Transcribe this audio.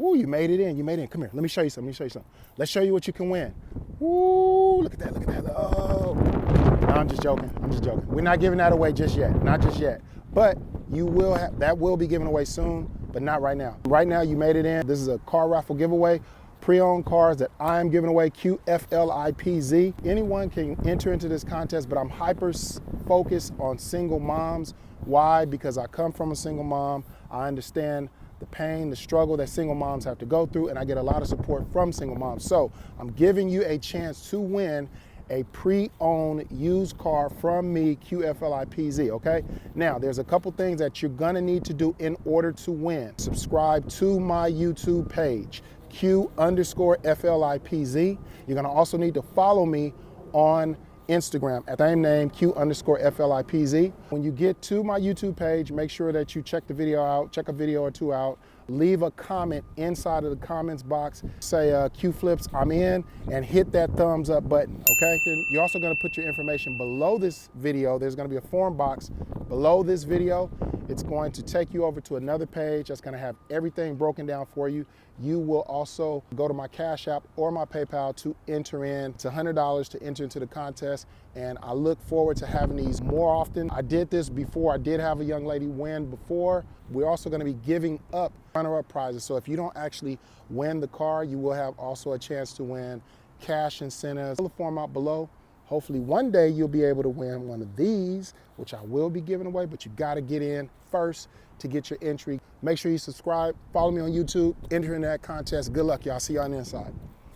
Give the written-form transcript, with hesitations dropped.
Ooh, you made it in, you made it in. Come here, let me show you something, Let's show you what you can win. Ooh, look at that. Oh. No, I'm just joking. We're not giving that away just yet, not just yet. But you will have, that will be given away soon, but not right now. Right now, you made it in. This is a car raffle giveaway. Pre-owned cars that I am giving away, QFLIPZ. Anyone can enter into this contest, but I'm hyper focused on single moms. Why? Because I come from a single mom. I understand the pain, the struggle that single moms have to go through, and I get a lot of support from single moms. So I'm giving you a chance to win a pre-owned used car from me, QFLIPZ, okay? Now, there's a couple things that you're gonna need to do in order to win. Subscribe to my YouTube page, Q_FLIPZ. You're gonna also need to follow me on Instagram at the same name, Q_FLIPZ. When you get to my YouTube page, make sure that you check the video out, check a video or two out, leave a comment inside of the comments box, say Q Flips, I'm in, and hit that thumbs up button, okay? Then you're also gonna put your information below this video. There's gonna be a form box below this video. It's going to take you over to another page that's gonna have everything broken down for you. You will also go to my Cash App or my PayPal to enter in. It's $100 to enter into the contest, and I look forward to having these more often. I did this before. I did have a young lady win before. We're also gonna be giving up runner-up prizes. So if you don't actually win the car, you will have also a chance to win cash incentives. Fill the form out below. Hopefully one day you'll be able to win one of these, which I will be giving away, but you gotta get in first to get your entry. Make sure you subscribe, follow me on YouTube, enter in that contest. Good luck, y'all. See you on the inside.